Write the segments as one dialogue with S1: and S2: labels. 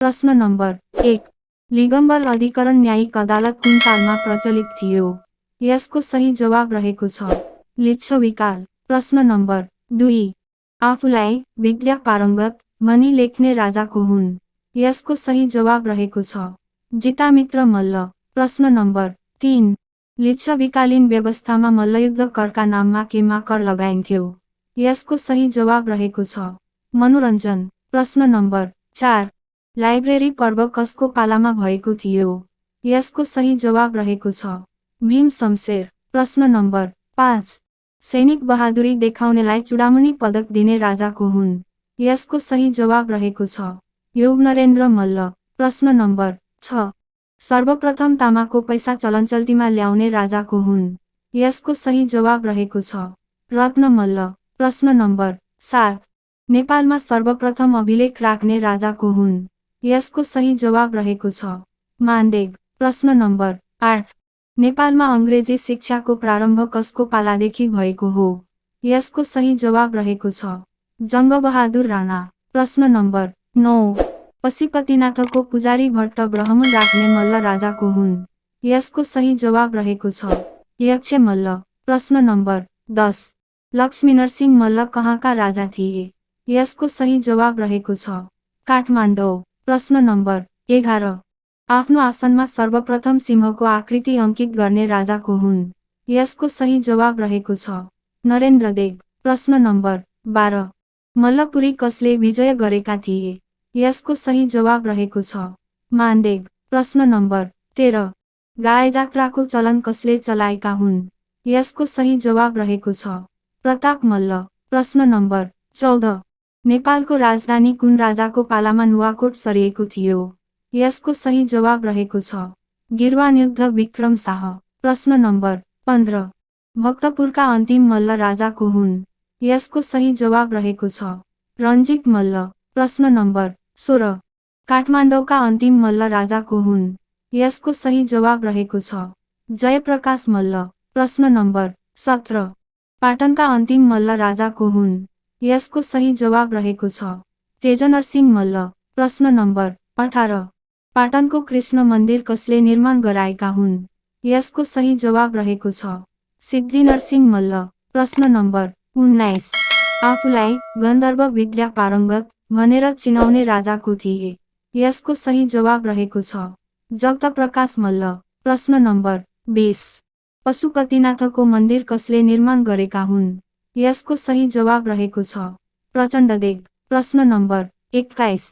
S1: प्रश्न नम्बर 1 लिगम्बल अधिकरण न्यायिक अदालत कुन कालमा प्रचलित थियो? यसको सही जवाब रहेको छ लिच्छविकाल। प्रश्न नम्बर 2 आफूलाई विद्या पारङ्गत भनी लेख्ने राजा को हुन्? यसको सही जवाब रहेको छ जितामित्र मल्ल। प्रश्न नम्बर 3 लिच्छविकालीन व्यवस्थामा मल्लयुद्ध करका नाममा केमा कर लगाइन्थ्यो? यसको सही जवाब रहेको छ मनोरञ्जन। प्रश्न नम्बर 4 लाइब्रेरी पर्व कसको पालामा भएको थियो? यसको सही जवाब रहेको छ भीम शमशेर। प्रश्न नम्बर 5 सैनिक बहादुरी देखाउनेलाई चूडामणि पदक दिने राजा को हुन्? यसको सही जवाब रहेको छ योगनरेन्द्र मल्ल। प्रश्न नम्बर 6 सर्वप्रथम तामाको पैसा चलनचल्तीमा ल्याउने राजा को हुन्? यसको सही जवाब रहेको छ रत्न मल्ल। प्रश्न नम्बर 7 नेपालमा सर्वप्रथम अभिलेख राख्ने राजा को हुन्? यसको सही जवाब रहेको छ मानदेव। प्रश्न नम्बर 8 नेपालमा अंग्रेजी शिक्षाको प्रारम्भ कसको पालादेखि भएको हो? यसको सही जवाब रहेको छ जङ्गबहादुर राणा। प्रश्न नम्बर 9 पशुपतिनाथको पुजारी भट्ट ब्राह्मण राख्ने मल्ल राजा को हुन्? यसको सही जवाब रहेको छ यक्ष मल्ल। प्रश्न नम्बर 10 लक्ष्मीनरसिंह मल्ल कहाँका राजा थिए? यसको सही जवाब रहेको छ काठमाडौँ। प्रश्न नम्बर 11 आफ्नो आसनमा सर्वप्रथम सिंहको आकृति अंकित गर्ने राजा को हुन्? यसको सही जवाब रहेको छ नरेन्द्रदेव। प्रश्न नम्बर 12 मल्लपुरी कसले विजय गरेका थिए? यसको सही जवाब रहेको छ मानदेव। प्रश्न नम्बर 13 गायजात्राको चलन कसले चलाएका हुन्? यसको सही जवाब रहेको छ प्रताप मल्ल। प्रश्न नम्बर 14 नेपालको राजधानी कुन राजाको पालामा नुवाकोट सरिएको थियो? यसको सही जवाब रहेको छ गिर्वाणयुद्ध विक्रम शाह। प्रश्न नम्बर 15 भक्तपुरका अन्तिम मल्ल राजा को हुन्? यसको सही जवाब रहेको छ रञ्जित मल्ल। प्रश्न नम्बर 16 काठमाडौँका अन्तिम मल्ल राजा को हुन्? यसको सही जवाब रहेको छ जयप्रकाश मल्ल। प्रश्न नम्बर 17 पाटनका अन्तिम मल्ल राजा को हुन्? यसको सही जवाब रहेको छ तेजनरसिंह मल्ल। प्रश्न नम्बर 18 पाटनको कृष्ण मन्दिर कसले निर्माण गराएका हुन्? यसको सही जवाब रहेको छ सिद्धिनरसिंह मल्ल। प्रश्न नम्बर 19 आफूलाई गन्धर्व विद्या पारङ्गत भनेर चिनाउने राजा को थिए? यसको सही जवाब रहेको छ जगतप्रकाश मल्ल। प्रश्न नम्बर 20 पशुपतिनाथको मन्दिर कसले निर्माण गरेका हुन्? यसको सही जवाब रहेको छ प्रचण्डदेव। प्रश्न नम्बर 21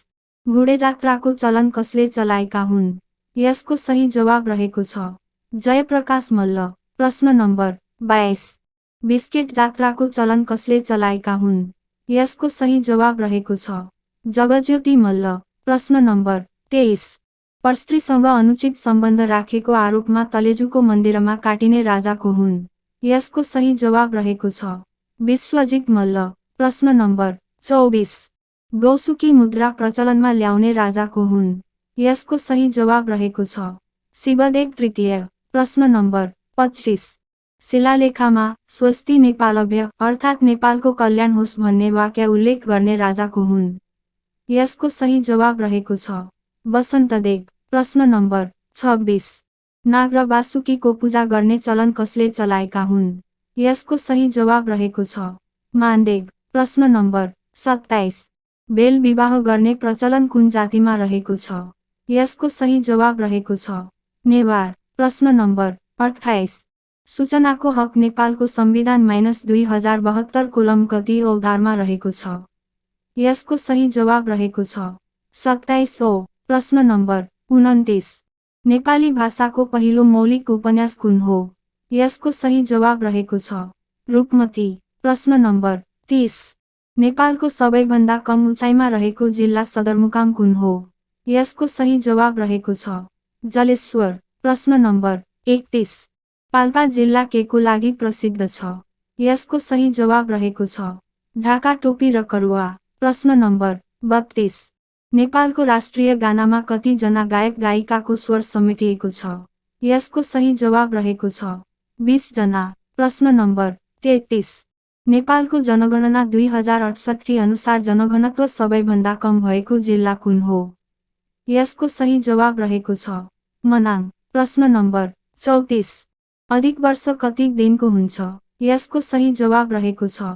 S1: घोडेजात्राको चलन कसले चलाएका हुन्? यसको सही जवाब रहेको छ जयप्रकाश मल्ल। प्रश्न नम्बर 22 बिस्केट जात्राको चलन कसले चलाएका हुन्? यसको सही जवाब रहेको छ जगज्योति मल्ल। प्रश्न नम्बर 23 परस्त्रीसँग अनुचित सम्बन्ध राखेको आरोपमा तलेजुको मन्दिरमा काटिने राजा को हुन्? यसको सही जवाब रहेको छ विश्वजित मल्ल। प्रश्न नम्बर 24 गौसुकी मुद्रा प्रचलनमा ल्याउने राजा को हुन्? यसको सही जवाब रहेको छ शिवदेव तृतीय। प्रश्न नम्बर 25 शिलालेखमा स्वस्ति नेपालभ्य अर्थात् नेपालको कल्याण होस् भन्ने वाक्य उल्लेख गर्ने राजा को हुन्? यसको सही जवाब रहेको छ वसन्तदेव। प्रश्न नम्बर 26 नाग र वासुकीको पूजा गर्ने चलन कसले चलाएका हुन्? यसको सही जवाब रहेको छ मानदेव। प्रश्न नम्बर 27 बेल विवाह गर्ने प्रचलन कुन जातिमा रहेको छ? यसको सही जवाब रहेको छ नेवार। प्रश्न नम्बर 28 सूचनाको हक नेपालको संविधान -2072 कोलम कति औधारमा रहेको छ? यसको सही जवाब रहेको छ 27 औ। प्रश्न नम्बर 29 नेपाली भाषाको पहिलो मौलिक उपन्यास कुन हो? यसको सही जवाब रहेको छ रूपमती। प्रश्न नम्बर 30 नेपालको सबैभन्दा कम उचाइमा रहेको जिल्ला सदरमुकाम कुन हो? यसको सही जवाब रहेको छ जलेश्वर। प्रश्न नम्बर 31 पाल्पा जिल्ला केको लागि प्रसिद्ध छ? यसको सही जवाब रहेको छ ढाका टोपी र करुवा। प्रश्न नम्बर 32 नेपालको राष्ट्रिय गानामा कति जना गायक गायिकाको स्वर समेटिएको छ? यसको सही जवाब रहेको छ 20 जना। प्रश्न नम्बर 33 नेपालको जनगणना 2068 अनुसार जनघनत्व सबैभन्दा कम भएको जिल्ला कुन हो? यसको सही जवाब रहेको छ मनाङ। प्रश्न नम्बर 34। अधिक वर्ष कति दिनको हुन्छ? यसको सही जवाब रहेको छ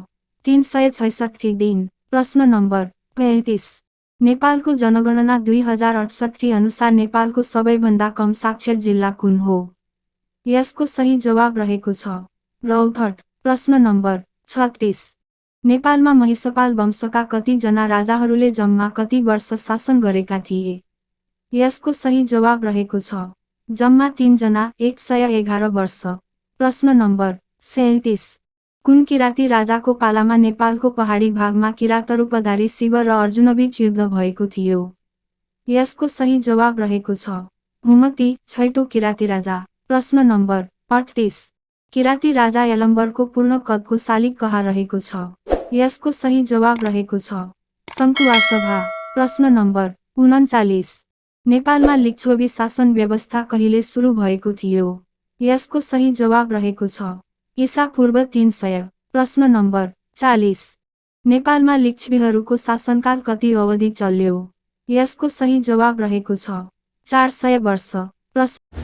S1: 366 दिन। प्रश्न नम्बर 35। नेपालको जनगणना 2068 अनुसार नेपालको सबैभन्दा कम साक्षर जिल्ला कुन हो? यसको सही जवाब रहेको छ रौतहट। प्रश्न नम्बर 36। नेपालमा महिषपाल वंशका कति जना राजाहरूले जम्मा कति वर्ष शासन गरेका थिए? यसको सही जवाब रहेको छ जम्मा 3 जना 111 वर्ष। प्रश्न नम्बर 37। कुन किराती राजाको पालामा नेपालको पहाडी भागमा किरातरूपधारी शिव र अर्जुनबीच युद्ध भएको थियो? यसको सही जवाब रहेको छ हुमती छैटौं किराती राजा। प्रश्न नम्बर 38। किराती राजा यलम्बरको पूर्ण कदको शालिग कहाँ रहेको छ? यसको सही जवाब रहेको छ सङ्खुवासभा। प्रश्न नम्बर 39। नेपालमा लिच्छवी शासन व्यवस्था कहिले सुरु भएको थियो? यसको सही जवाब रहेको छ ईसा पूर्व 300। प्रश्न नम्बर 40। नेपालमा लिच्छवीहरूको शासनकाल कति अवधि चल्यो? यसको सही जवाब रहेको छ 400 वर्ष। प्रश्न